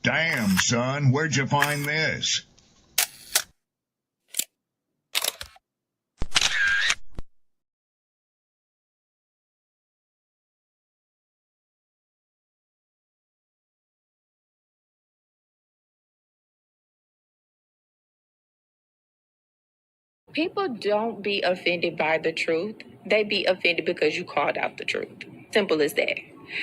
Damn, son, where'd you find this? People don't be offended by the truth. They be offended because you called out the truth. Simple as that.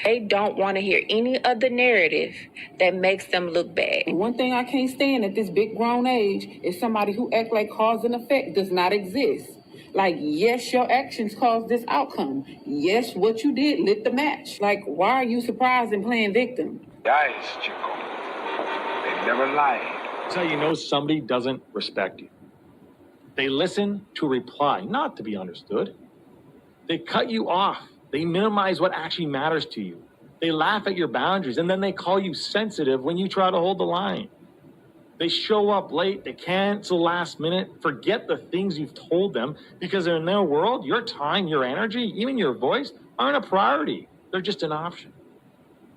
They don't want to hear any other narrative that makes them look bad. One thing I can't stand at this big grown age is somebody who act like cause and effect does not exist. Like, yes, your actions caused this outcome. Yes, what you did lit the match. Like, why are you surprised and playing victim? Guys, Chico, they never lie. That's how you know somebody doesn't respect you. They listen to reply, not to be understood. They cut you off. They minimize what actually matters to you. They laugh at your boundaries, and then they call you sensitive when you try to hold the line. They show up late, they cancel last minute, forget the things you've told them, because in their world, your time, your energy, even your voice aren't a priority. They're just an option.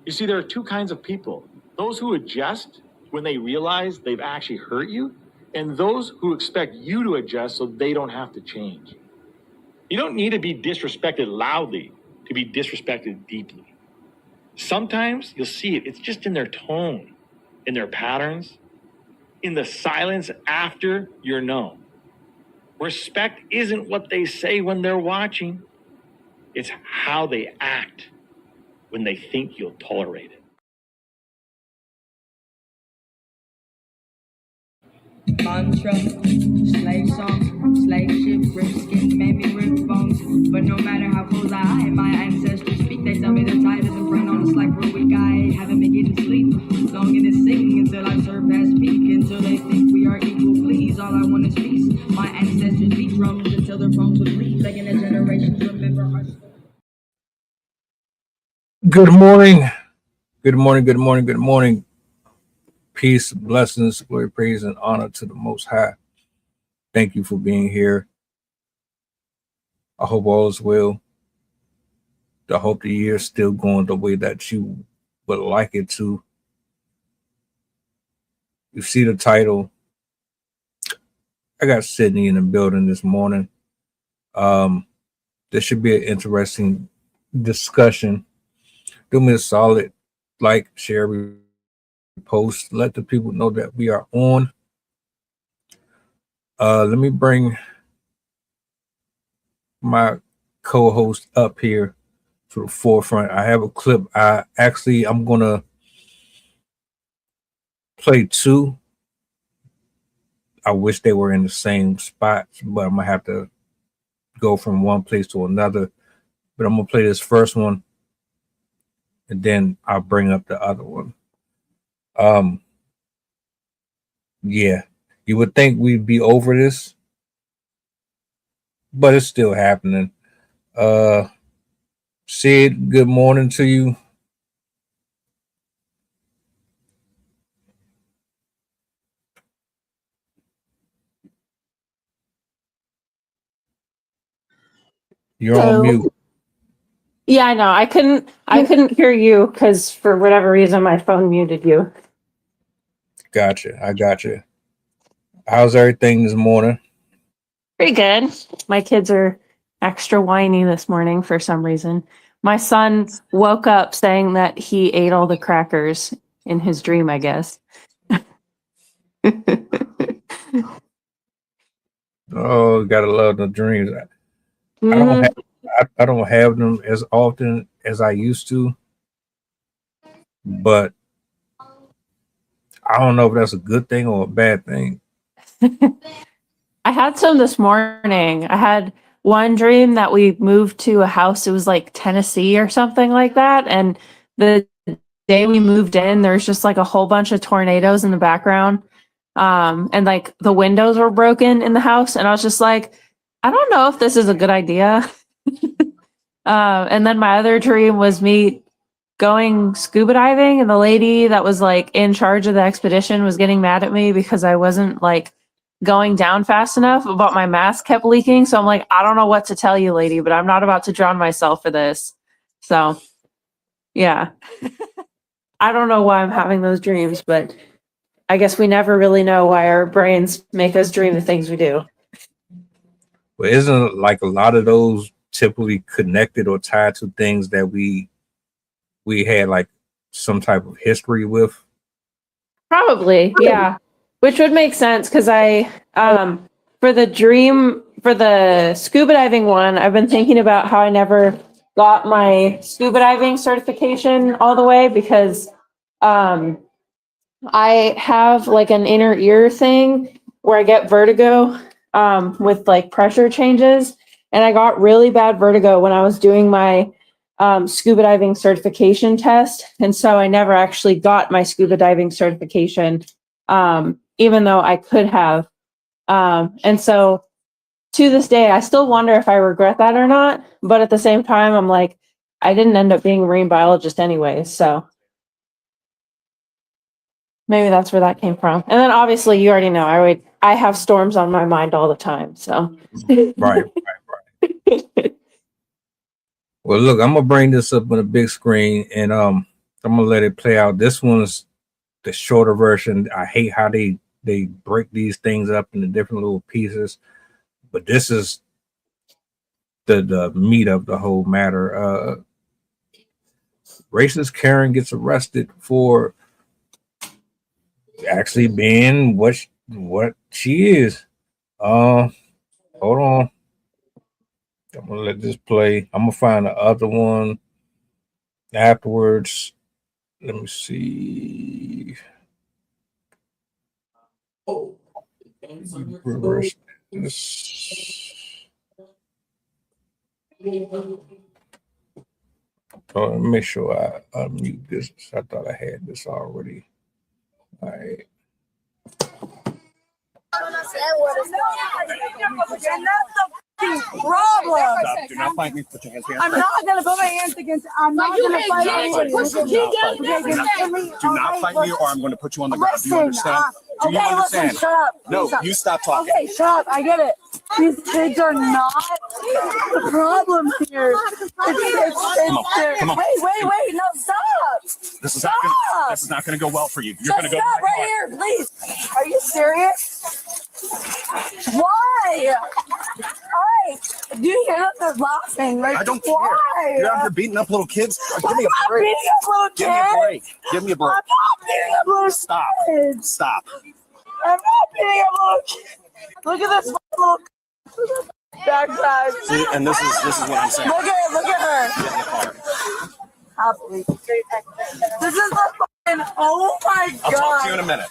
You see, there are two kinds of people. Those who adjust when they realize they've actually hurt you, and those who expect you to adjust so they don't have to change. You don't need to be disrespected loudly to be disrespected deeply. Sometimes you'll see it. It's just in their tone, in their patterns, in the silence after you're known. Respect isn't what they say when they're watching. It's how they act when they think you'll tolerate it. Mantra, slave song, slave ship, rip skin, made me rip bones. But no matter how close I hide, my ancestors speak. They tell me the tide isn't friend on us like we're weak. I haven't been getting sleep. Longing to sing until I surpass peak. Until they think we are equal, please. All I want is peace. My ancestors beat drums until their bones would bleed. Begging the generations remember our story. Good morning. Good morning. Good morning. Good morning. Peace, blessings, glory, praise, and honor to the Most High. Thank you for being here. I hope all is well. I hope the year is still going the way that you would like it to. You see the title. I got Sydney in the building this morning. This should be an interesting discussion. Do me a solid, like, share, post, let the people know that we are on. Let me bring my co-host up here to the forefront. I have a clip. I'm gonna play two. I wish they were in the same spots, but I'm gonna have to go from one place to another. But I'm gonna play this first one, and then I'll bring up the other one. Yeah, you would think we'd be over this, but it's still happening. Sid, good morning to you. You're Hello. on mute. Yeah, I know. I couldn't hear you because for whatever reason my phone muted you. Gotcha. I got you. How's everything this morning? Pretty good. My kids are extra whiny this morning for some reason. My son woke up saying that he ate all the crackers in his dream, I guess. Oh, gotta love the dreams. Mhm. I don't have them as often as I used to, but I don't know if that's a good thing or a bad thing. I had some this morning. I had one dream that we moved to a house. It was like Tennessee or something like that. And the day we moved in, there's just like a whole bunch of tornadoes in the background. And like the windows were broken in the house. And I was just like, I don't know if this is a good idea. And then my other dream was me going scuba diving, and the lady that was like in charge of the expedition was getting mad at me because I wasn't like going down fast enough, but my mask kept leaking. So I'm like, I don't know what to tell you, lady, but I'm not about to drown myself for this. So yeah. I don't know why I'm having those dreams, but I guess we never really know why our brains make us dream the things we do. But isn't like a lot of those typically connected or tied to things that we had like some type of history with? Probably, yeah. Which would make sense because for the scuba diving one, I've been thinking about how I never got my scuba diving certification all the way because I have like an inner ear thing where I get vertigo with like pressure changes. And I got really bad vertigo when I was doing my scuba diving certification test. And so I never actually got my scuba diving certification, even though I could have. And so to this day, I still wonder if I regret that or not. But at the same time, I'm like, I didn't end up being a marine biologist anyways. So maybe that's where that came from. And then obviously you already know I have storms on my mind all the time. So Right. Well, look, I'm gonna bring this up on a big screen and I'm gonna let it play out. This one's the shorter version. I hate how they break these things up into different little pieces, but this is the meat of the whole matter. Racist Karen gets arrested for actually being what she is. Hold on. I'm gonna let this play. I'm gonna find the other one afterwards. Let me see. Reverse this. Oh, let me make sure I unmute this. I thought I had this already. All right. Problem. Stop. Do not fight me. Put your hands behind. I'm not gonna put my hands against. I'm not gonna fight anyone. Do not fight me, or I'm going to put you on the ground. Do you understand? Do you Okay, understand? listen, shut up. No, Shut up. you stop talking. Okay, shut up. I get it. These kids are not the problem here. Come on. Wait. No, stop. This is Stop. not going to go well for you. You're going Just to go. stop right here, please. Are you serious? Why? Alright. Do you hear that they're laughing? Like, I don't care. why? You're out here beating up little kids. Give me a I'm break. beating up little Give me a kids. break. Give me a break. I'm not beating up little Stop. kids. Stop. I'm not beating up little kids. Look at this little backside. See, and this is what I'm saying. Look at her. Get in the car. Happily. This is the fucking, oh my god. I'll talk to you in a minute.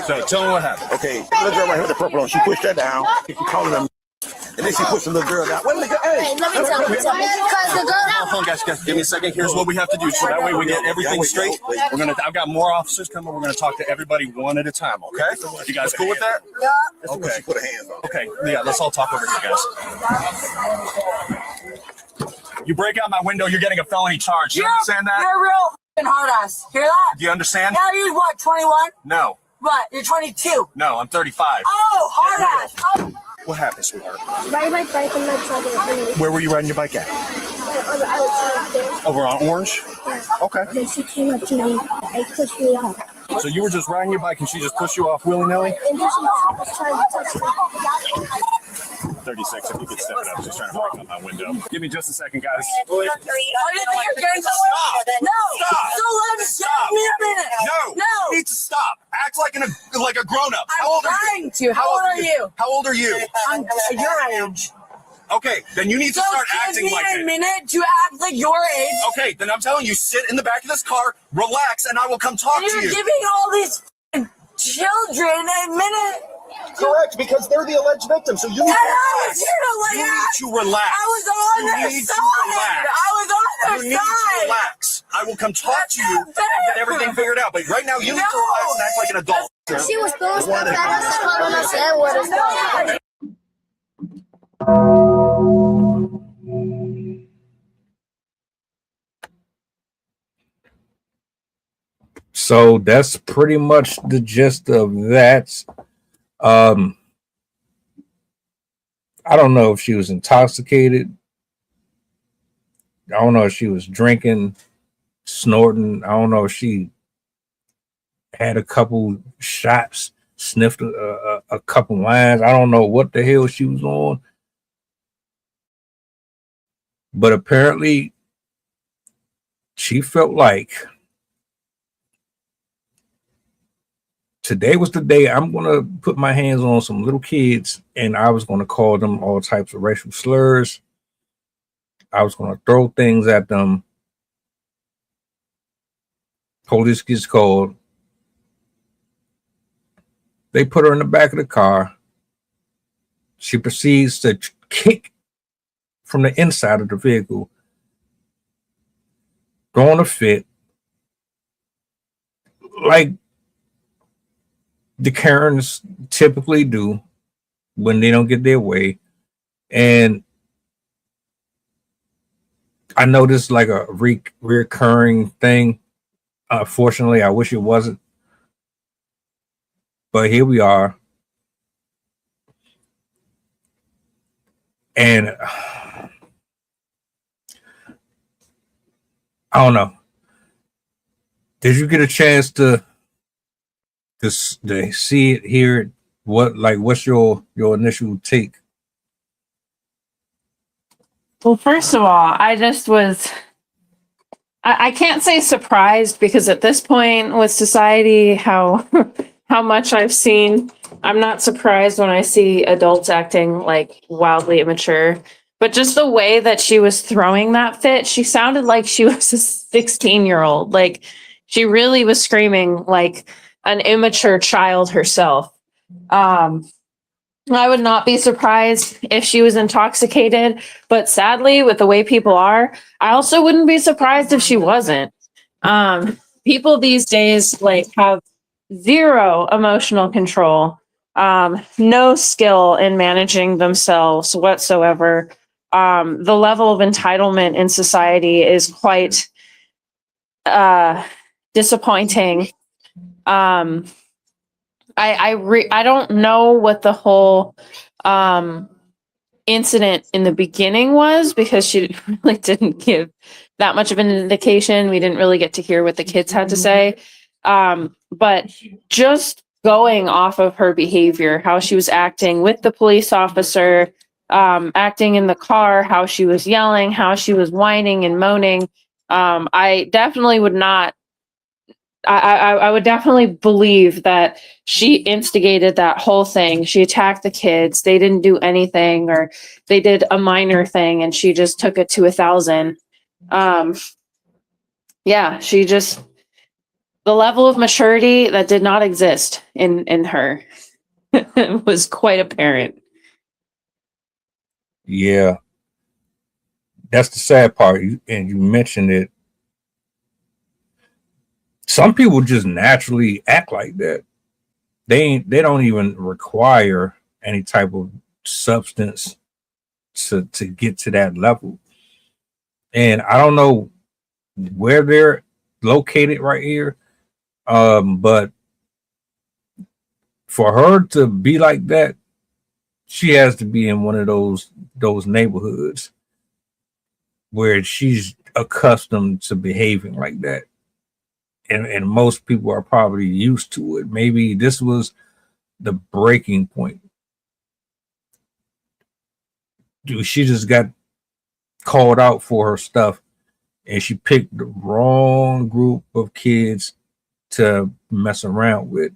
So tell me what happened. Okay, little girl right here with the purple on, she pushed her down. She calling them, and then she pushed the little girl down. Wait a minute, hey. Let me tell you, because the girl. Hold on, guys, give me a second. Here's what we have to do, so that way we get everything straight. I've got more officers coming. We're gonna talk to everybody one at a time. Okay? You guys cool with that? Yeah. Okay. She put her hands on. Okay. Yeah. Let's all talk over here, guys. You break out my window, you're getting a felony charge. You understand that? You're a real fucking hard ass. Hear that? Do you understand? Now you're what, 21? No. What? You're 22. No, I'm 35. Oh, hard ass. Oh. What happened, sweetheart? Riding my bike and my truck. Where were you riding your bike at? Over on Orange? Okay. Then she came up to me and pushed me off. So you were just riding your bike and she just pushed you off willy-nilly? And then she was trying to touch me. 36, if you could step it up. She's trying to break out my window. Give me just a second, guys. Oh, you think you're getting somewhere? No. Stop. So let Stop. me a minute. No. You need to stop. Act like a grown-up. How old are you? I'm trying to. How old are you? How old are you? I'm your age. Okay, then you need to start acting like give me it. a minute to act like your age. Okay, then I'm telling you, sit in the back of this car, relax, and I will come talk to You're you. giving all these children a minute. Correct, because they're the alleged victims. So you need to relax. You need to relax. I was on You their need to side. relax. I was on You their need to side. relax. I will come talk to you and fair. get everything figured out. But right now, you need to relax and act like an adult. She was throwing stuff at us and calling us N-word. So that's pretty much the gist of that. I don't know if she was intoxicated. I don't know if she was drinking snorting. I don't know if she had a couple shots, sniffed a couple lines. I don't know what the hell she was on, but apparently she felt like today was the day I'm going to put my hands on some little kids, and I was going to call them all types of racial slurs. I was going to throw things at them. Police gets called. They put her in the back of the car. She proceeds to kick from the inside of the vehicle, throwing a fit like the Karens typically do when they don't get their way. And I know this is like a recurring thing. Unfortunately, I wish it wasn't. But here we are. And I don't know. Did you get a chance to see it, hear it? What's your initial take? Well, first of all, I just was, I can't say surprised because at this point with society, how how much I've seen, I'm not surprised when I see adults acting like wildly immature. But just the way that she was throwing that fit, she sounded like she was a 16-year-old. Like she really was screaming like an immature child herself. I would not be surprised if she was intoxicated, but sadly, with the way people are, I also wouldn't be surprised if she wasn't. People these days like have zero emotional control, no skill in managing themselves whatsoever. The level of entitlement in society is quite disappointing. I don't know what the whole incident in the beginning was because she really didn't give that much of an indication. We didn't really get to hear what the kids had to say. But just going off of her behavior, how she was acting with the police officer, acting in the car, how she was yelling, how she was whining and moaning. I definitely would not. I would definitely believe that she instigated that whole thing. She attacked the kids. They didn't do anything, or they did a minor thing, and she just took it to 1,000. Yeah, she just, the level of maturity that did not exist in her was quite apparent. Yeah, that's the sad part. And you mentioned it. Some people just naturally act like that. They don't even require any type of substance to get to that level. And I don't know where they're located right here, but for her to be like that, she has to be in one of those neighborhoods where she's accustomed to behaving like that. And most people are probably used to it. Maybe this was the breaking point. She just got called out for her stuff, and she picked the wrong group of kids to mess around with.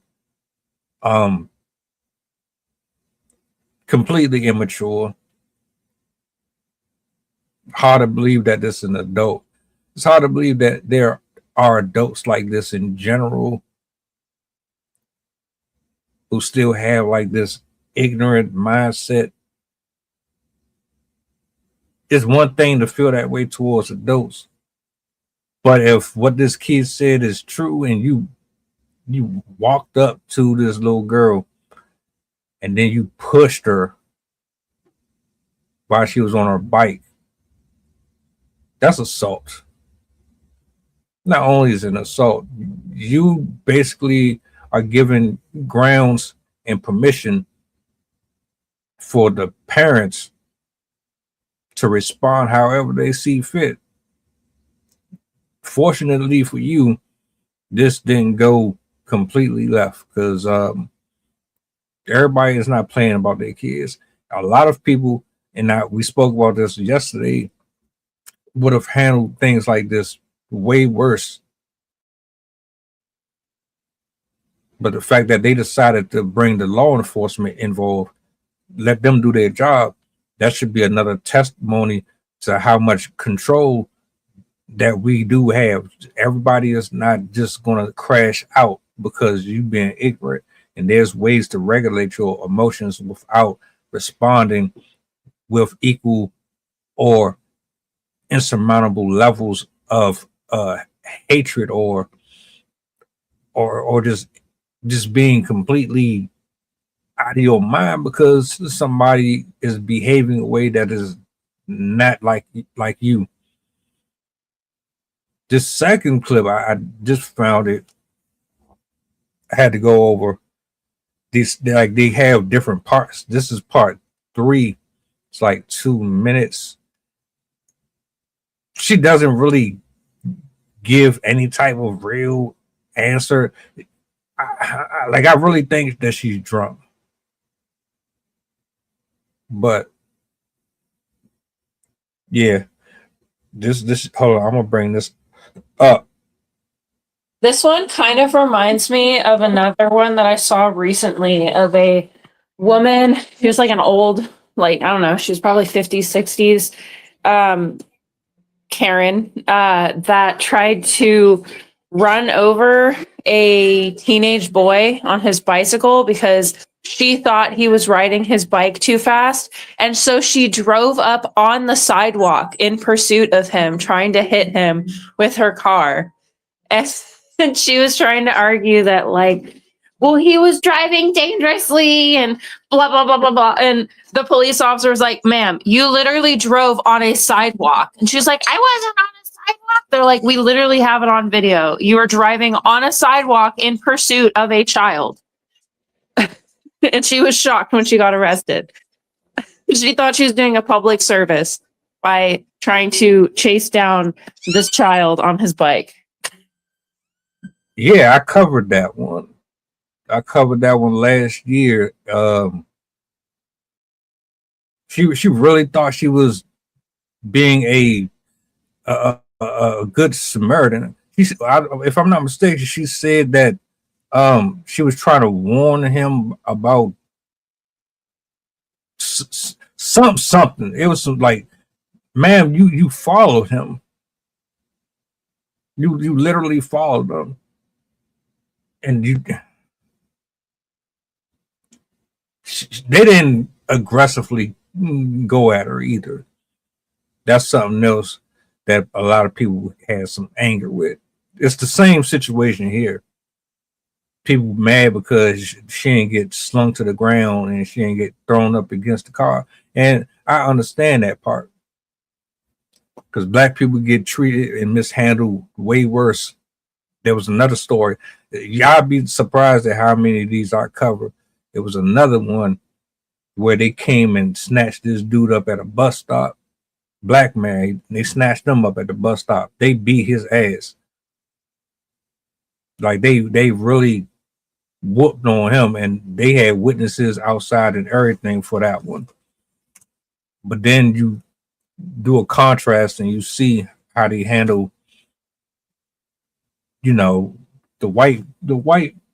Completely immature. Hard to believe that this is an adult. It's hard to believe that there are adults like this in general who still have like this ignorant mindset. It's one thing to feel that way towards adults, but if what this kid said is true and you walked up to this little girl and then you pushed her while she was on her bike, that's assault. Not only is it an assault, you basically are given grounds and permission for the parents to respond however they see fit. fortunately for you, this didn't go completely left because everybody is not playing about their kids. A lot of people, and we spoke about this yesterday, would have handled things like this way worse. But the fact that they decided to bring the law enforcement involved, let them do their job, that should be another testimony to how much control that we do have. Everybody is not just going to crash out because you've been ignorant, and there's ways to regulate your emotions without responding with equal or insurmountable levels of hatred or just being completely out of your mind because somebody is behaving a way that is not like you. This second clip, I just found it. I had to go over these. They have different parts. This is part 3. It's like 2 minutes. She doesn't really give any type of real answer. I really think that she's drunk. But yeah, this hold on, I'm gonna bring this up. This one kind of reminds me of another one that I saw recently of a woman. She was like an old, like, I don't know, she was probably 50s, 60s, Karen, that tried to run over a teenage boy on his bicycle because she thought he was riding his bike too fast. And so she drove up on the sidewalk in pursuit of him, trying to hit him with her car. And she was trying to argue that, like, well, he was driving dangerously and blah, blah, blah, blah, blah. And the police officer was like, ma'am, you literally drove on a sidewalk. And she was like, I wasn't on a sidewalk. They're like, we literally have it on video. You were driving on a sidewalk in pursuit of a child. And she was shocked when she got arrested. She thought she was doing a public service by trying to chase down this child on his bike. Yeah, I covered that one. I covered that one last year. She really thought she was being a good Samaritan. If I'm not mistaken, she said that she was trying to warn him about something. It was like, ma'am, you followed him. You literally followed him, and they didn't aggressively go at her either. That's something else that a lot of people had some anger with. It's the same situation here. People mad because she didn't get slung to the ground and she didn't get thrown up against the car. And I understand that part. Because black people get treated and mishandled way worse. There was another story. Y'all be surprised at how many of these I cover. There was another one where they came and snatched this dude up at a bus stop. Black man, they snatched him up at the bus stop. They beat his ass. Like they really whooped on him, and they had witnesses outside and everything for that one. But then you do a contrast and you see how they handle, the white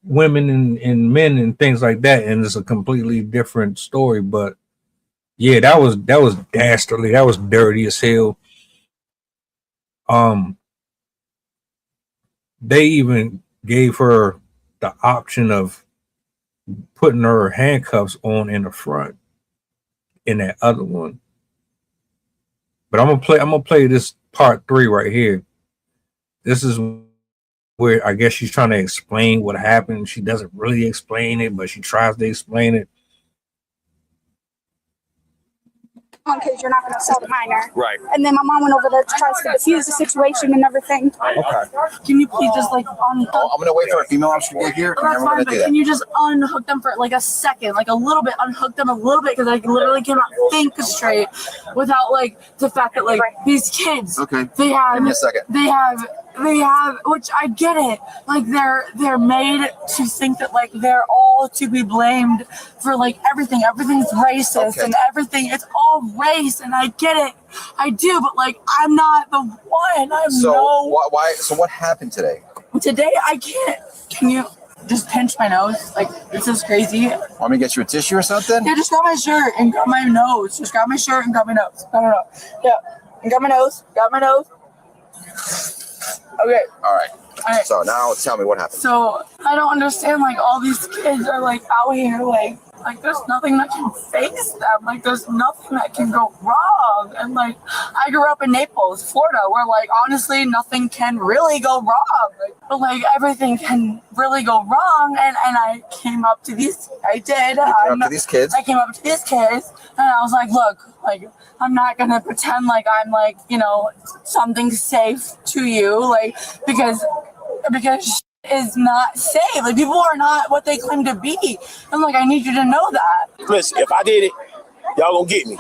women and men and things like that, and it's a completely different story. But yeah, that was dastardly. That was dirty as hell. They even gave her the option of putting her handcuffs on in the front in that other one. But I'm gonna play this part 3 right here. This is where I guess she's trying to explain what happened. She doesn't really explain it, but she tries to explain it. Because you're not going to assault a minor. Right. And then my mom went over there to try to defuse the situation and everything. Okay. Can you please just like unhook? I'm gonna wait for a female officer to get here. And That's then we're fine, gonna but do that. can you just unhook them for like a second, like a little bit, unhook them a little bit, because I literally cannot think straight without like the fact that like these kids, Okay. they have, Give me a second. they have they have, which I get it. Like they're made to think that like they're all to be blamed for like everything. Everything's racist and everything. It's all race, and I get it. I do, but like I'm not the one. Why? So what happened today? Today I can't. Can you just pinch my nose? Like this is crazy. Want me to get you a tissue or something? Yeah, just grab my shirt and grab my nose. Just grab my shirt and grab my nose. No. Yeah, and grab my nose. Grab my nose. Okay. All right. So now tell me what happened. So I don't understand. Like all these kids are like out here, like there's nothing that can face them. Like there's nothing that can go wrong. And like I grew up in Naples, Florida, where like honestly nothing can really go wrong. But like everything can really go wrong. And I came up to these. I did. You came up to these kids. I came up to these kids, and I was like, look, like I'm not gonna pretend like I'm like something safe to you, like because is not safe. Like people are not what they claim to be. I'm like, I need you to know that. Listen, if I did it, y'all gonna get me.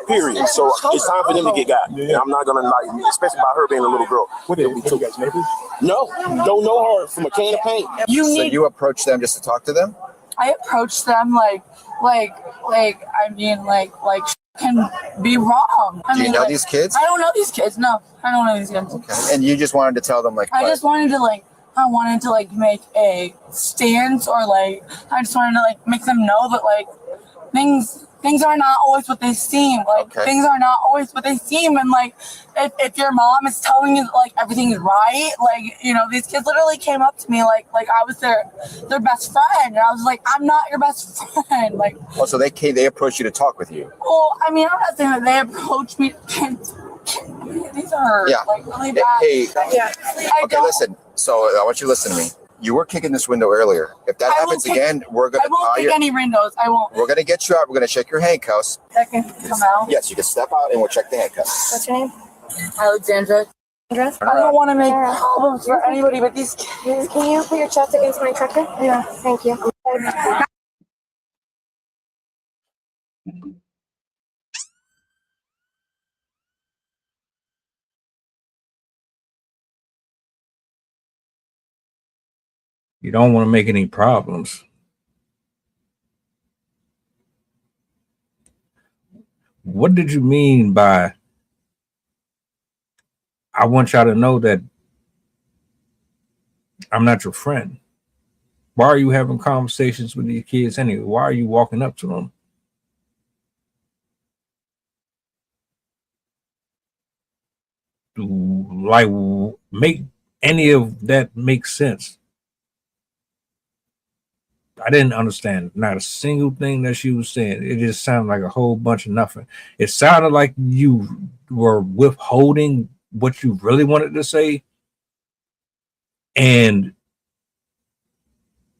Period. So it's time for them to get got. And I'm not gonna lie, especially about her being a little girl. What are you guys neighbors? No, don't know her from a can of paint. So you approached them just to talk to them? I approached them like can be wrong. Do you know these kids? I don't know these kids. No, I don't know these kids. Okay. And you just wanted to tell them like I just wanted to make a stance, or like I just wanted to like make them know that like things are not always what they seem. Like things are not always what they seem. And like if your mom is telling you that, like everything's right, like these kids literally came up to me like I was their best friend, and I was like, I'm not your best friend. Like so they approached you to talk with you. Well, I mean, I'm not saying that they approached me. These are like really bad. Hey, okay, listen. So I want you to listen to me. You were kicking this window earlier. If that happens again, we're gonna. I won't kick any windows. I won't. We're gonna get you out. We're gonna check your handcuffs. That can come out. Yes, you can step out and we'll check the handcuffs. What's your name? Alexandra. I don't want to make problems for anybody, but these kids. Can you put your chest against my trucker? Yeah. Thank you. You don't want to make any problems. What did you mean by, I want y'all to know that I'm not your friend? Why are you having conversations with these kids anyway? Why are you walking up to them? Like, make any of that make sense? I didn't understand not a single thing that she was saying. It just sounded like a whole bunch of nothing. It sounded like you were withholding what you really wanted to say. And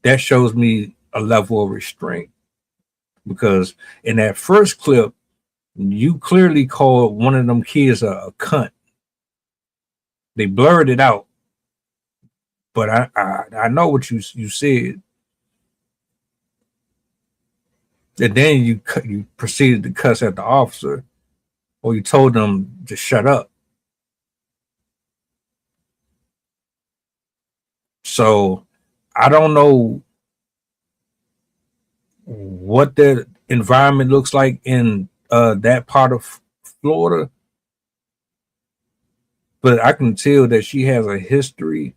that shows me a level of restraint. Because in that first clip, you clearly called one of them kids a cunt. They blurred it out. But I know what you said. And then you proceeded to cuss at the officer, or you told them to shut up. So I don't know what the environment looks like in that part of Florida, but I can tell that she has a history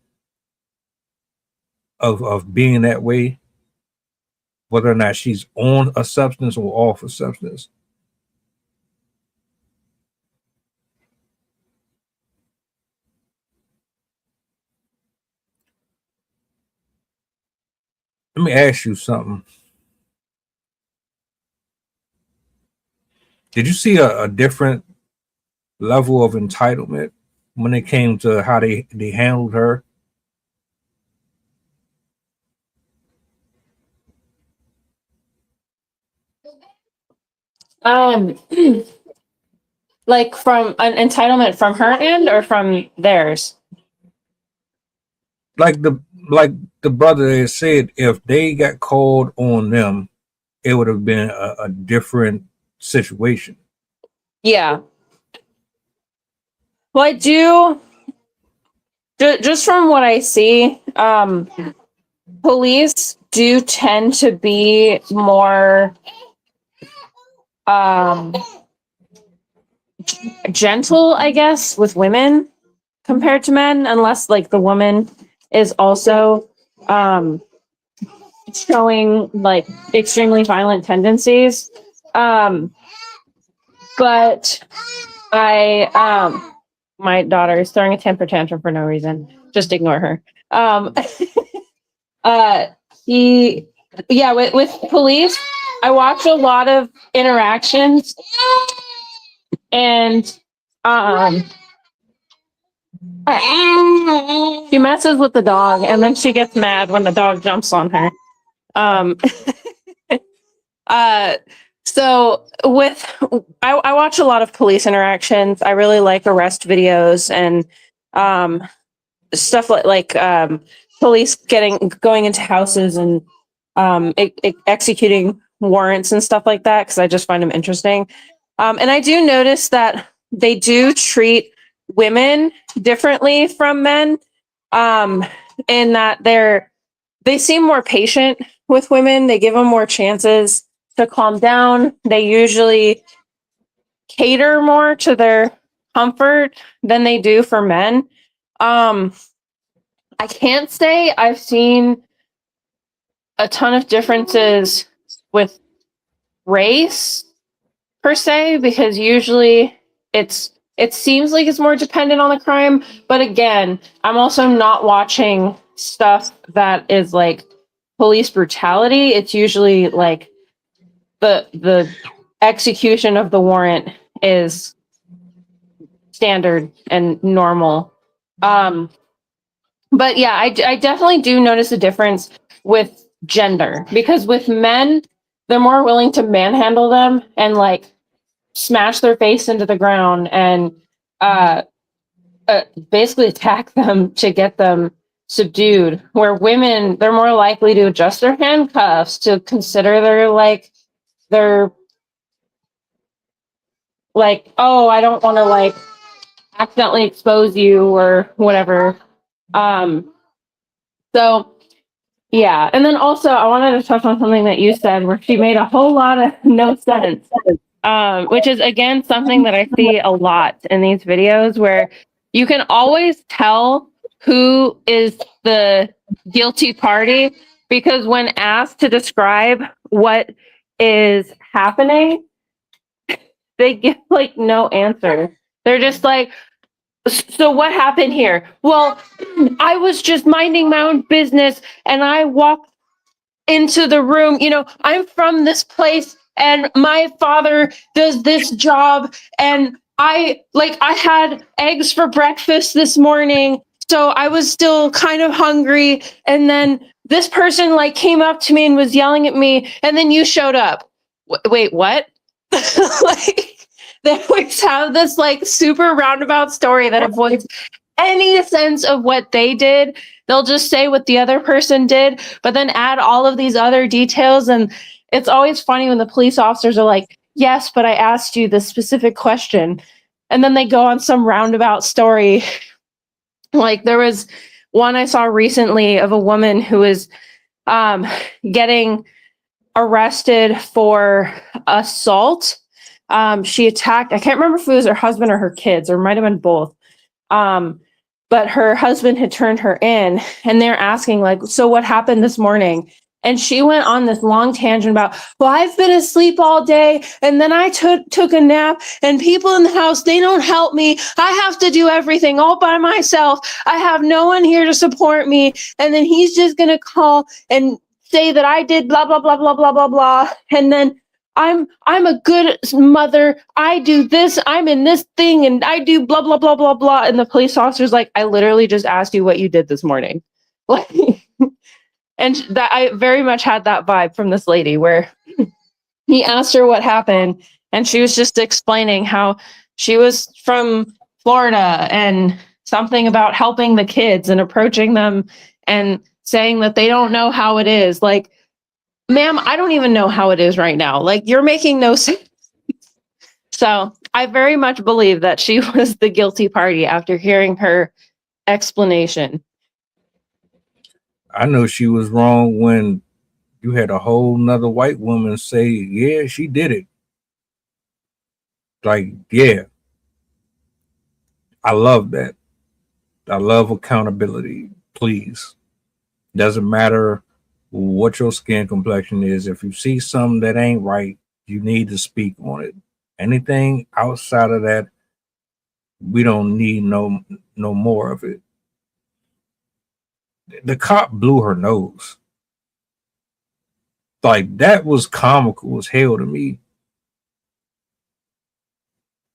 of being that way. Whether or not she's on a substance or off a substance. Let me ask you something. Did you see a different level of entitlement when it came to how they handled her? Like from an entitlement from her end or from theirs? Like the brother had said, if they got called on them, it would have been a different situation. Yeah. Well, I do just from what I see, police do tend to be more gentle, I guess, with women compared to men, unless like the woman is also showing like extremely violent tendencies. But my daughter is throwing a temper tantrum for no reason. Just ignore her. With police, I watch a lot of interactions, and she messes with the dog, and then she gets mad when the dog jumps on her. So I watch a lot of police interactions. I really like arrest videos and stuff like police going into houses and executing warrants and stuff like that, because I just find them interesting. And I do notice that they do treat women differently from men, in that they seem more patient with women. They give them more chances to calm down. They usually cater more to their comfort than they do for men. I can't say I've seen a ton of differences with race per se, because usually it seems like it's more dependent on the crime. But again, I'm also not watching stuff that is like police brutality. It's usually like the execution of the warrant is standard and normal. But yeah, I definitely do notice a difference with gender, because with men, they're more willing to manhandle them and like smash their face into the ground and basically attack them to get them subdued. Where women, they're more likely to adjust their handcuffs, to consider they're like, oh, I don't want to like accidentally expose you or whatever. So yeah. And then also I wanted to touch on something that you said where she made a whole lot of no sense. Which is again something that I see a lot in these videos, where you can always tell who is the guilty party, because when asked to describe what is happening, they give like no answer. They're just like, so what happened here? Well, I was just minding my own business and I walked into the room. I'm from this place and my father does this job, and I had eggs for breakfast this morning, so I was still kind of hungry, and then this person like came up to me and was yelling at me, and then you showed up. Wait, what? Like, they always have this like super roundabout story that avoids any sense of what they did. They'll just say what the other person did, but then add all of these other details. And it's always funny when the police officers are like, yes, but I asked you this specific question. And then they go on some roundabout story. Like there was one I saw recently of a woman who was getting arrested for assault. She attacked, I can't remember if it was her husband or her kids, or it might have been both. But her husband had turned her in, and they're asking like, so what happened this morning? And she went on this long tangent about, well, I've been asleep all day, and then I took a nap, and people in the house, they don't help me. I have to do everything all by myself. I have no one here to support me. And then he's just going to call and say that I did blah, blah, blah, blah, blah, blah, blah. And then I'm a good mother. I do this. I'm in this thing, and I do blah, blah, blah, blah, blah. And the police officer's like, I literally just asked you what you did this morning. Like, and that I very much had that vibe from this lady, where he asked her what happened, and she was just explaining how she was from Florida and something about helping the kids and approaching them and saying that they don't know how it is. Like, ma'am, I don't even know how it is right now. Like, you're making no sense. So I very much believe that she was the guilty party after hearing her explanation. I know she was wrong when you had a whole nother white woman say, yeah, she did it. Like, yeah, I love that. I love accountability. Please. Doesn't matter what your skin complexion is. If you see something that ain't right, you need to speak on it. Anything outside of that, we don't need no more of it. The cop blew her nose. Like, that was comical as hell to me.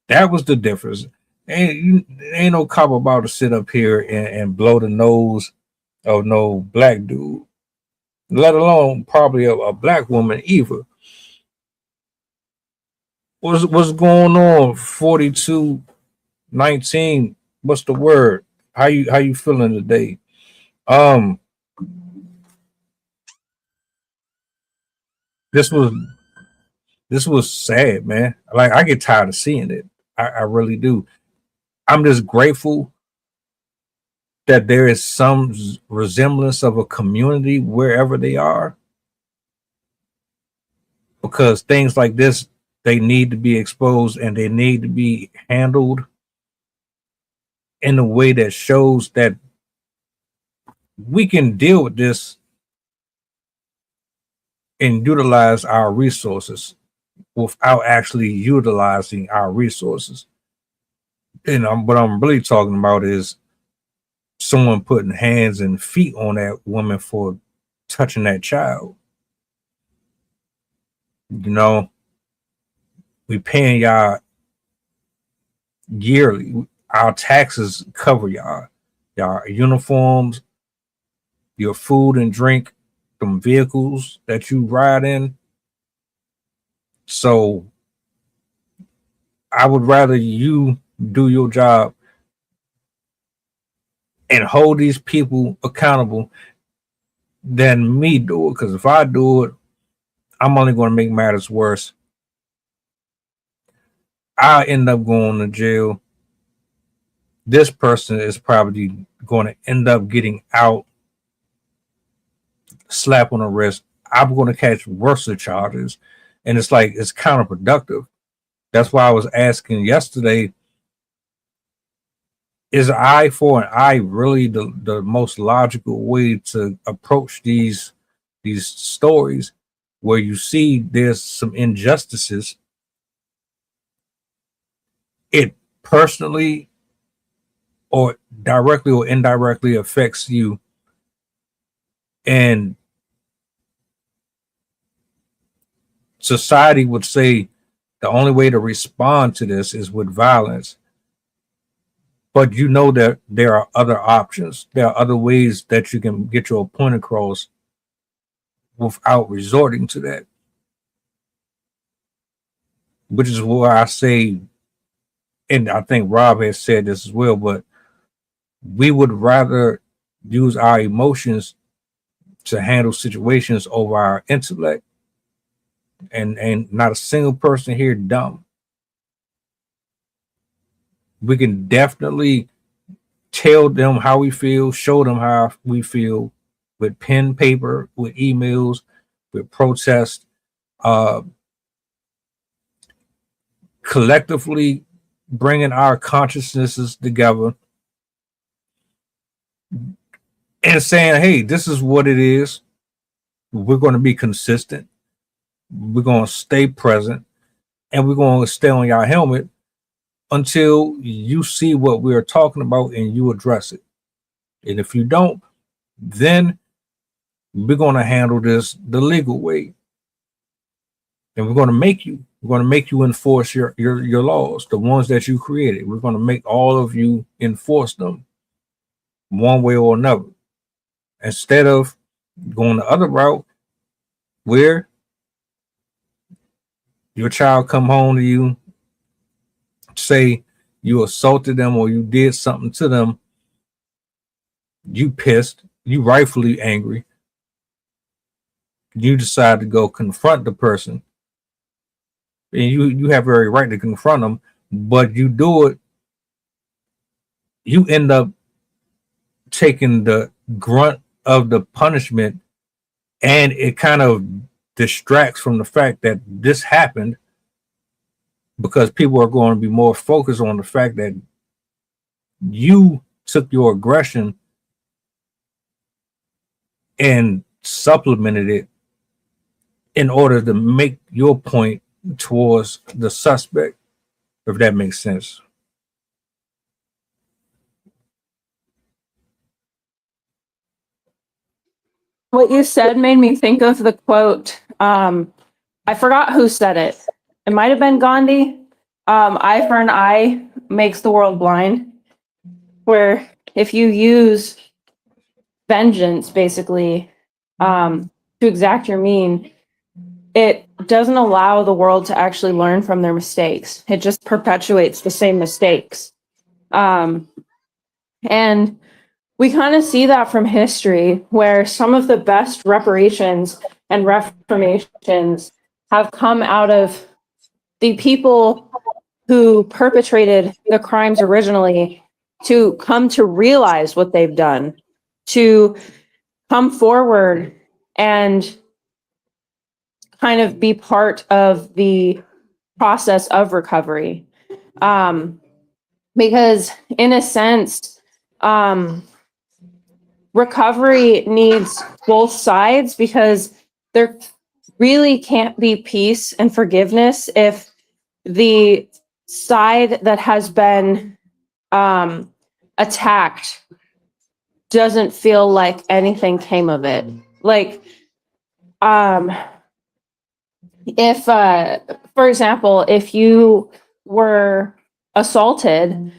That was the difference. Ain't no cop about to sit up here and blow the nose of no black dude, let alone probably a black woman either. What's going on? 4219. What's the word? How you feeling today? This was sad, man. Like, I get tired of seeing it. I really do. I'm just grateful that there is some resemblance of a community wherever they are, because things like this, they need to be exposed and they need to be handled in a way that shows that we can deal with this and utilize our resources without actually utilizing our resources. And what I'm really talking about is someone putting hands and feet on that woman for touching that child. You know, we paying y'all yearly. Our taxes cover y'all uniforms, your food and drink, them vehicles that you ride in. So I would rather you do your job and hold these people accountable than me do it. Because if I do it, I'm only going to make matters worse. I end up going to jail. This person is probably going to end up getting out, slap on the wrist. I'm going to catch worse charges. And it's like, it's counterproductive. That's why I was asking yesterday, is eye for an eye really the most logical way to approach these stories where you see there's some injustices? It personally or directly or indirectly affects you, and society would say the only way to respond to this is with violence. But you know that there are other options. There are other ways that you can get your point across without resorting to that. Which is why I say, and I think Rob has said this as well, but we would rather use our emotions to handle situations over our intellect. And not a single person here dumb. We can definitely tell them how we feel, show them how we feel with pen, paper, with emails, with protest, collectively bringing our consciousnesses together and saying, hey, this is what it is. We're going to be consistent. We're going to stay present, and we're going to stay on your helmet until you see what we're talking about and you address it. And if you don't, then we're going to handle this the legal way. And we're going to make you enforce your laws, the ones that you created. We're going to make all of you enforce them one way or another. Instead of going the other route where your child come home to you, say you assaulted them or you did something to them, you pissed, you rightfully angry, you decide to go confront the person, and you have every right to confront them, but you do it, you end up taking the grunt of the punishment, and it kind of distracts from the fact that this happened, because people are going to be more focused on the fact that you took your aggression and supplemented it in order to make your point towards the suspect, if that makes sense. What you said made me think of the quote. I forgot who said it. It might have been Gandhi. Eye for an eye makes the world blind. Where if you use vengeance, basically, to exact your mean, it doesn't allow the world to actually learn from their mistakes. It just perpetuates the same mistakes. And we kind of see that from history, where some of the best reparations and reformations have come out of the people who perpetrated the crimes originally to come to realize what they've done, to come forward and kind of be part of the process of recovery. Because in a sense, recovery needs both sides, because there really can't be peace and forgiveness if the side that has been attacked doesn't feel like anything came of it. Like, if, for example, if you were assaulted,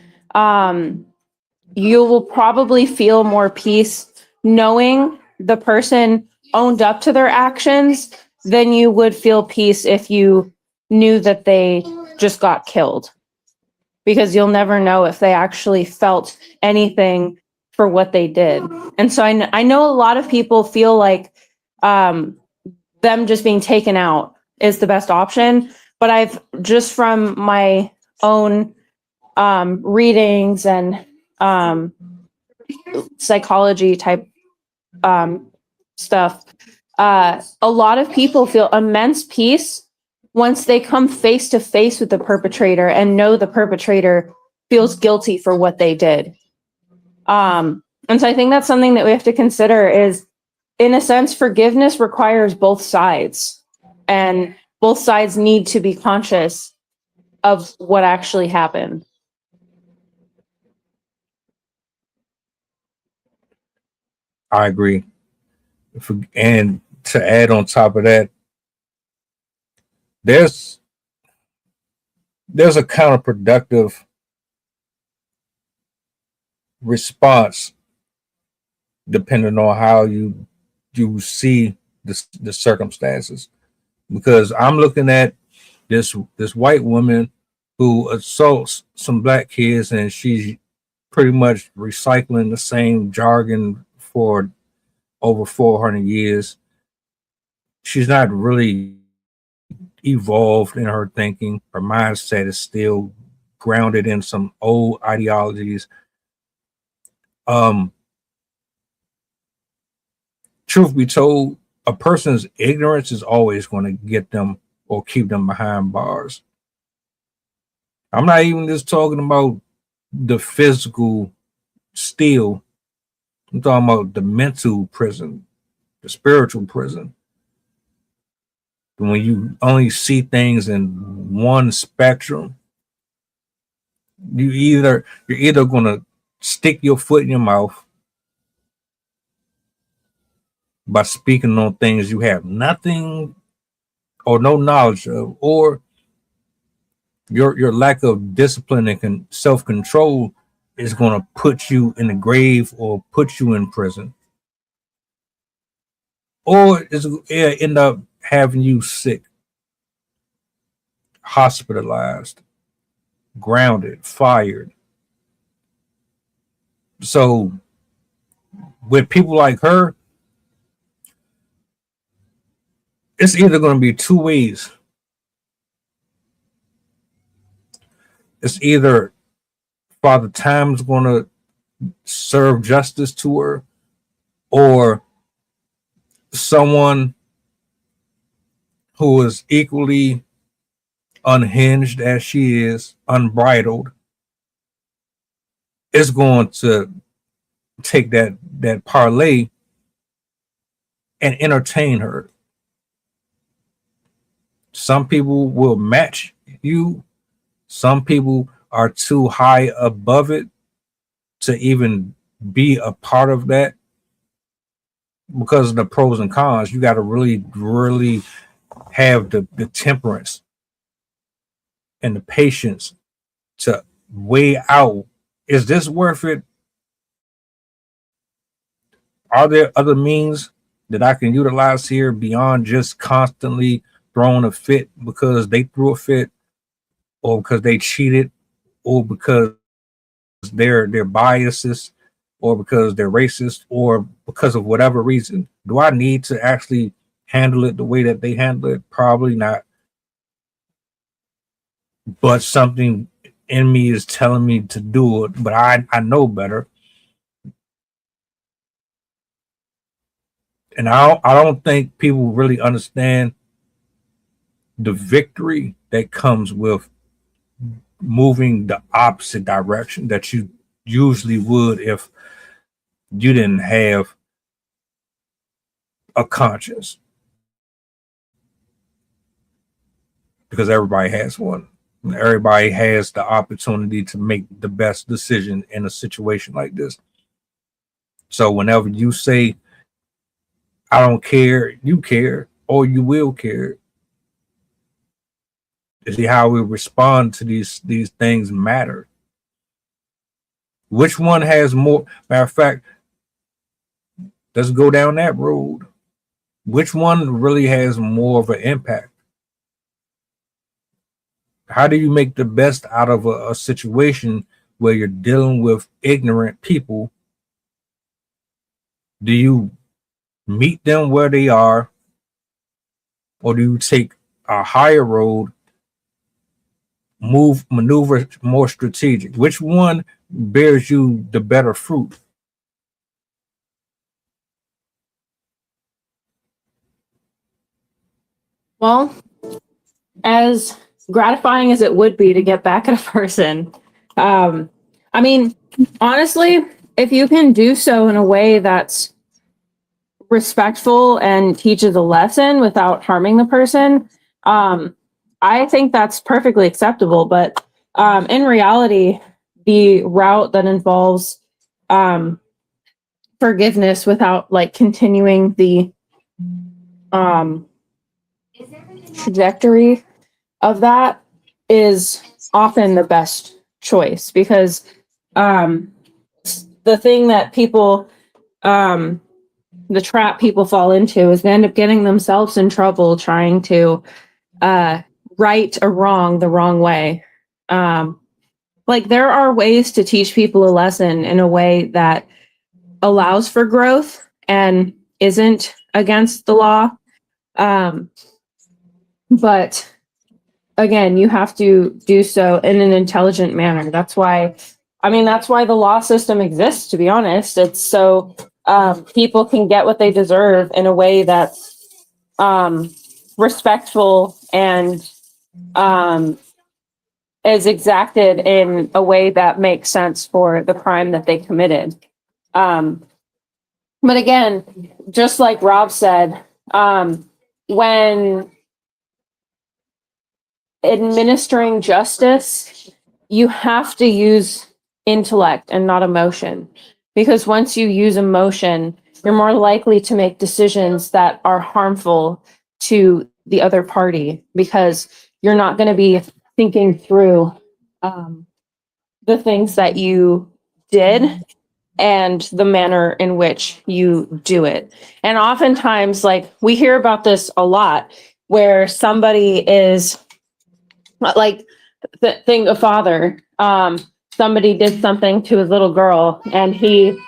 you will probably feel more peace knowing the person owned up to their actions than you would feel peace if you knew that they just got killed, because you'll never know if they actually felt anything for what they did. And so I know a lot of people feel like them just being taken out is the best option, but I've just from my own readings and psychology type stuff, a lot of people feel immense peace once they come face to face with the perpetrator and know the perpetrator feels guilty for what they did. And so I think that's something that we have to consider is, in a sense, forgiveness requires both sides, and both sides need to be conscious of what actually happened. I agree. And to add on top of that, there's a counterproductive response depending on how you see the circumstances. Because I'm looking at this white woman who assaults some black kids, and she's pretty much recycling the same jargon for over 400 years. She's not really evolved in her thinking. Her mindset is still grounded in some old ideologies. Truth be told, a person's ignorance is always going to get them or keep them behind bars. I'm not even just talking about the physical steel. I'm talking about the mental prison, the spiritual prison. When you only see things in one spectrum, you're either going to stick your foot in your mouth by speaking on things you have nothing or no knowledge of, or your lack of discipline and self-control is going to put you in the grave or put you in prison, or it's end up having you sick, hospitalized, grounded, fired. So with people like her, it's either going to be two ways. It's either Father Time's going to serve justice to her, or someone who is equally unhinged as she is, unbridled, is going to take that parlay and entertain her. Some people will match you. Some people are too high above it to even be a part of that because of the pros and cons. You got to really, really have the temperance and the patience to weigh out, is this worth it? Are there other means that I can utilize here beyond just constantly throwing a fit because they threw a fit, or because they cheated, or because they're biases, or because they're racist, or because of whatever reason? Do I need to actually handle it the way that they handle it? Probably not. But something in me is telling me to do it, but I know better. And I don't think people really understand the victory that comes with moving the opposite direction that you usually would if you didn't have a conscience, because everybody has one. Everybody has the opportunity to make the best decision in a situation like this. So whenever you say, I don't care, you care, or you will care. See, how we respond to these things matter. Which one has more? Matter of fact, let's go down that road. Which one really has more of an impact? How do you make the best out of a situation where you're dealing with ignorant people? Do you meet them where they are, or do you take a higher road, maneuver more strategic? Which one bears you the better fruit? Well, as gratifying as it would be to get back at a person, I mean, honestly, if you can do so in a way that's respectful and teaches a lesson without harming the person, I think that's perfectly acceptable. But in reality, the route that involves forgiveness without like continuing the trajectory of that is often the best choice, because the thing that people the trap people fall into is they end up getting themselves in trouble trying to right a wrong the wrong way. Like, there are ways to teach people a lesson in a way that allows for growth and isn't against the law. But again, you have to do so in an intelligent manner. That's why the law system exists, to be honest. It's so people can get what they deserve in a way that's respectful and is exacted in a way that makes sense for the crime that they committed. But again, just like Rob said, when administering justice, you have to use intellect and not emotion, because once you use emotion, you're more likely to make decisions that are harmful to the other party, because you're not going to be thinking through the things that you did and the manner in which you do it. And oftentimes, like, we hear about this a lot, where somebody is like, a father, somebody did something to his little girl, and he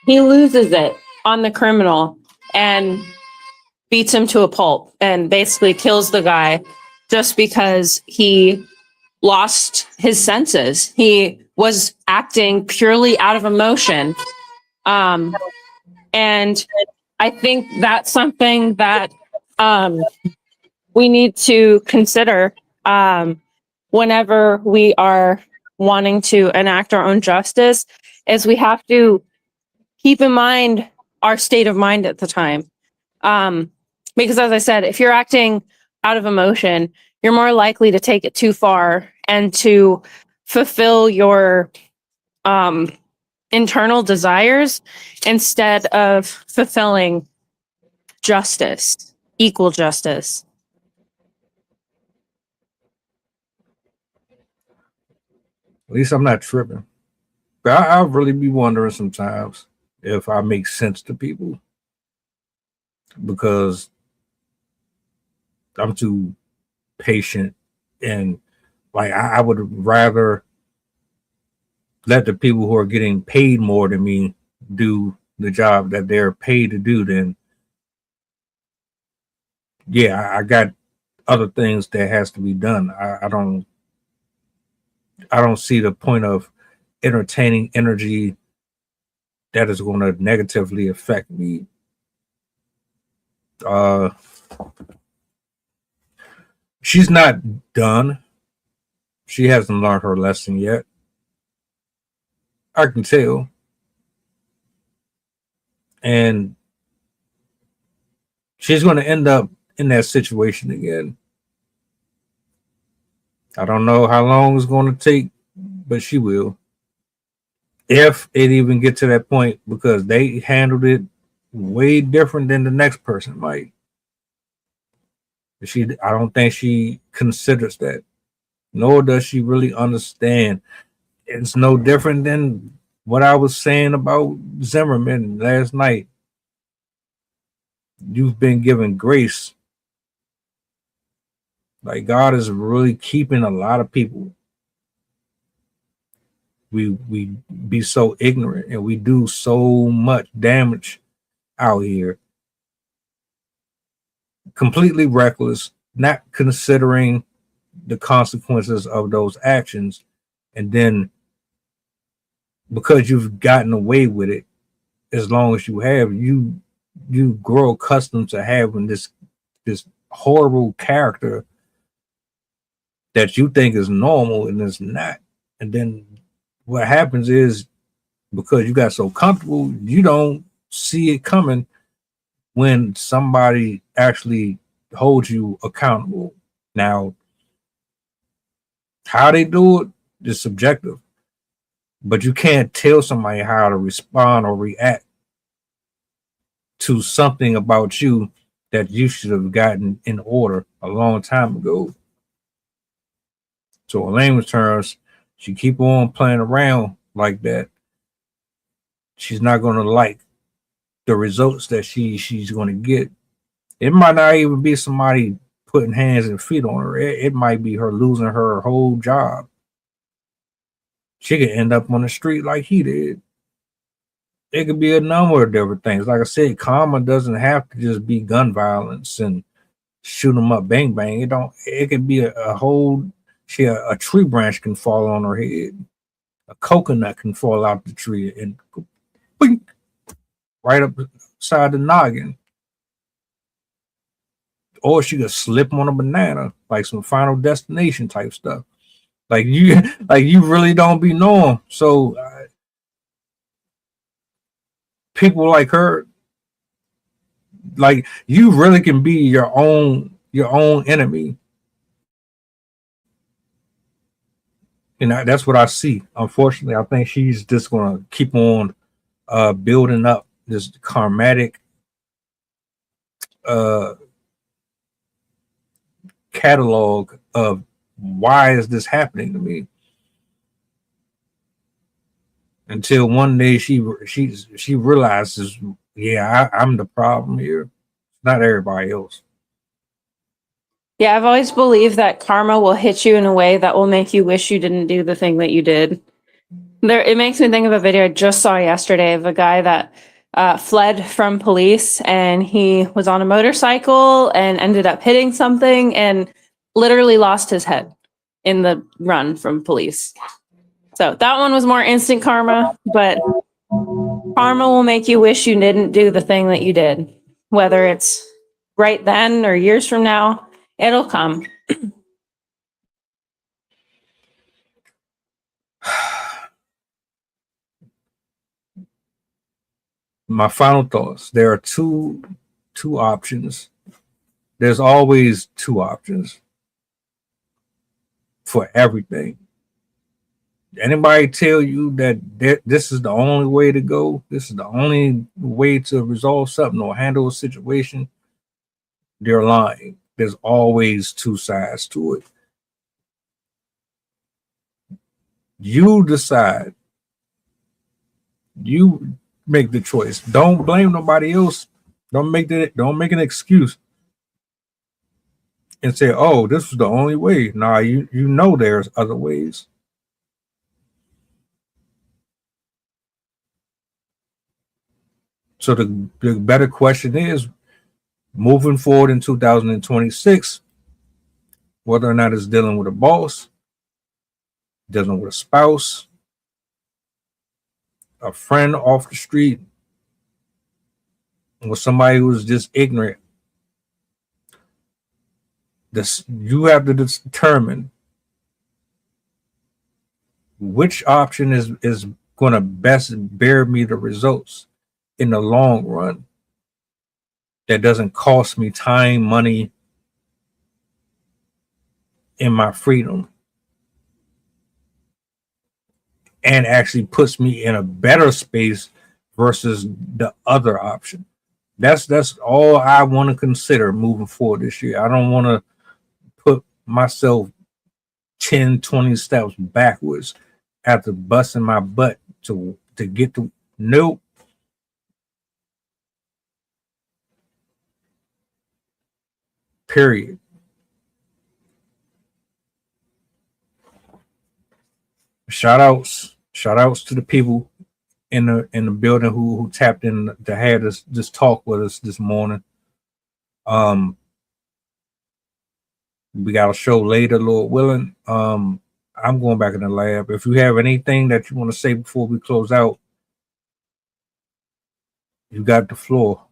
loses it on the criminal and beats him to a pulp and basically kills the guy just because he lost his senses. He was acting purely out of emotion. And I think that's something that we need to consider whenever we are wanting to enact our own justice, is we have to keep in mind our state of mind at the time. Because as I said, if you're acting out of emotion, you're more likely to take it too far and to fulfill your internal desires instead of fulfilling justice, equal justice. At least I'm not tripping. But I'll really be wondering sometimes if I make sense to people, because I'm too patient, and like I would rather let the people who are getting paid more than me do the job that they're paid to do than, yeah, I got other things that has to be done. I don't see the point of entertaining energy that is going to negatively affect me. She's not done. She hasn't learned her lesson yet. I can tell. And she's going to end up in that situation again. I don't know how long it's going to take, but she will. If it even get to that point, because they handled it way different than the next person might. I don't think she considers that, nor does she really understand. It's no different than what I was saying about Zimmerman last night. You've been given grace. Like, God is really keeping a lot of people. We be so ignorant, and we do so much damage out here. Completely reckless, not considering the consequences of those actions. And then because you've gotten away with it as long as you have, you grow accustomed to having this horrible character that you think is normal, and it's not. And then what happens is, because you got so comfortable, you don't see it coming when somebody actually holds you accountable. Now, how they do it is subjective, but you can't tell somebody how to respond or react to something about you that you should have gotten in order a long time ago. So in layman's terms, she keep on playing around like that, she's not going to like the results that she's going to get. It might not even be somebody putting hands and feet on her. It might be her losing her whole job. She could end up on the street like he did. It could be a number of different things. Like I said, karma doesn't have to just be gun violence and shoot them up, bang bang. It could be a whole. A tree branch can fall on her head. A coconut can fall out the tree and go, boing, right up beside the noggin. Or she could slip on a banana, like some Final Destination type stuff. Like you really don't be knowing. So people like her, like, you really can be your own enemy. And that's what I see. Unfortunately, I think she's just going to keep on building up this karmatic catalog of why is this happening to me, until one day she realizes, yeah, I'm the problem here, not everybody else. Yeah, I've always believed that karma will hit you in a way that will make you wish you didn't do the thing that you did. It makes me think of a video I just saw yesterday of a guy that fled from police, and he was on a motorcycle and ended up hitting something and literally lost his head in the run from police. So that one was more instant karma, but karma will make you wish you didn't do the thing that you did. Whether it's right then or years from now, it'll come. My final thoughts. There are two options. There's always two options for everything. Anybody tell you that this is the only way to go, this is the only way to resolve something or handle a situation, they're lying. There's always two sides to it. You decide. You make the choice. Don't blame nobody else. Don't make an excuse and say, "Oh, this was the only way." Nah, you know there's other ways. So the better question is, moving forward in 2026, whether or not it's dealing with a boss, dealing with a spouse, a friend off the street, or somebody who's just ignorant, you have to determine which option is going to best bear me the results in the long run, that doesn't cost me time, money, and my freedom, and actually puts me in a better space versus the other option. That's all I want to consider moving forward this year. I don't want to put myself 10, 20 steps backwards after busting my butt to get to. Nope. Period. Shout outs to the people in the building who tapped in to have this talk with us this morning. We got a show later, Lord willing. I'm going back in the lab. If you have anything that you want to say before we close out, you got the floor.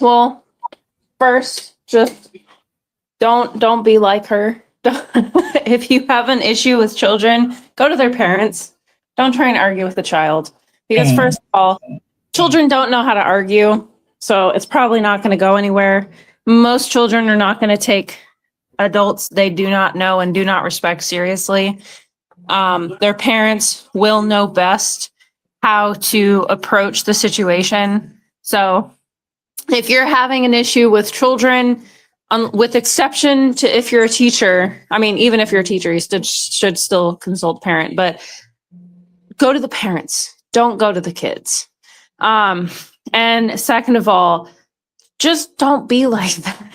Well, first, just don't be like her. If you have an issue with children, go to their parents. Don't try and argue with the child, because first of all, children don't know how to argue, so it's probably not going to go anywhere. Most children are not going to take adults they do not know and do not respect seriously. Their parents will know best how to approach the situation. So if you're having an issue with children, with exception to if you're a teacher, I mean, even if you're a teacher, you should still consult parent, but go to the parents. Don't go to the kids. And second of all, just don't be like that.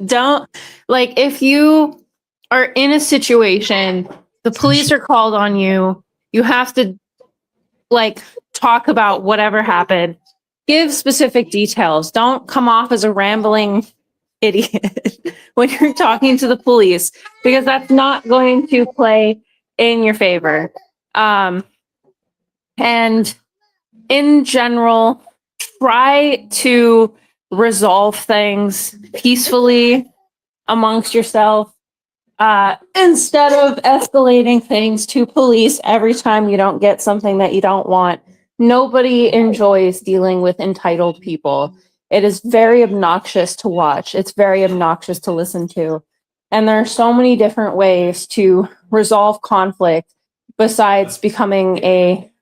Don't, like, if you are in a situation, the police are called on you, you have to, like, talk about whatever happened. Give specific details. Don't come off as a rambling idiot when you're talking to the police, because that's not going to play in your favor. And in general, try to resolve things peacefully amongst yourself, instead of escalating things to police every time you don't get something that you don't want. Nobody enjoys dealing with entitled people. It is very obnoxious to watch. It's very obnoxious to listen to. And there are so many different ways to resolve conflict besides becoming a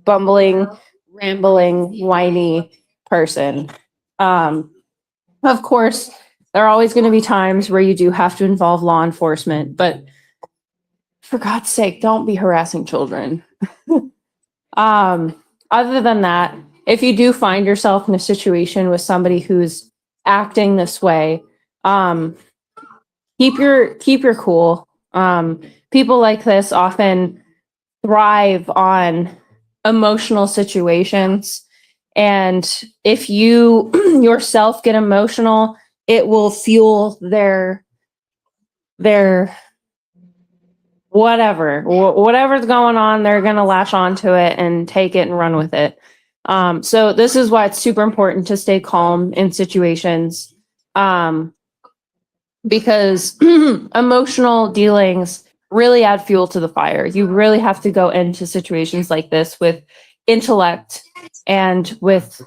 bumbling, rambling, whiny person. Of course, there are always going to be times where you do have to involve law enforcement, but for God's sake, don't be harassing children. Other than that, if you do find yourself in a situation with somebody who's acting this way, keep your cool. People like this often thrive on emotional situations, and if you yourself get emotional, it will fuel their whatever's going on, they're going to latch onto it and take it and run with it. So this is why it's super important to stay calm in situations, because emotional dealings really add fuel to the fire. You really have to go into situations like this with intellect and with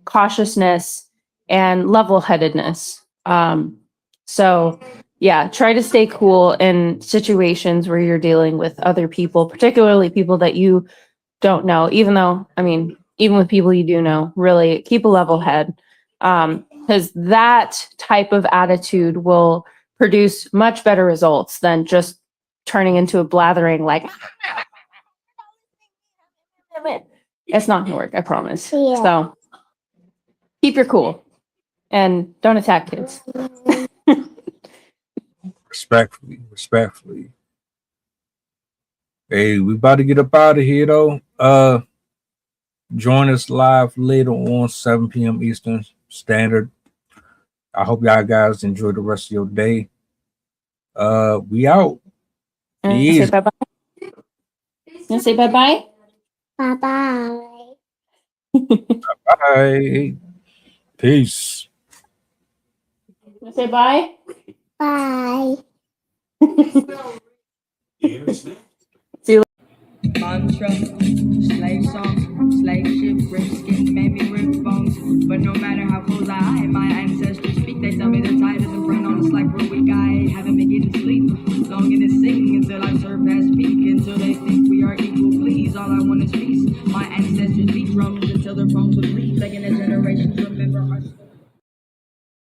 cautiousness and level-headedness. So yeah, try to stay cool in situations where you're dealing with other people, particularly people that you don't know, even with people you do know, really keep a level head. Because that type of attitude will produce much better results than just turning into a blathering like, it's not gonna work, I promise. Yeah. So keep your cool and don't attack kids. Respectfully. Hey, we about to get up out of here though. Join us live later on 7 p.m. Eastern Standard. I hope y'all guys enjoy the rest of your day. We out. Say bye-bye. You say bye-bye? Bye-bye. Bye. Peace. You say bye? Bye. See you Mantra, slave song, slave ship, rip skin, made me rip bones. But no matter how close I am, my ancestors speak. They tell me the tide isn't friend on us like we're weak. I haven't been getting sleep, longing to sing until I surpass peak, until they think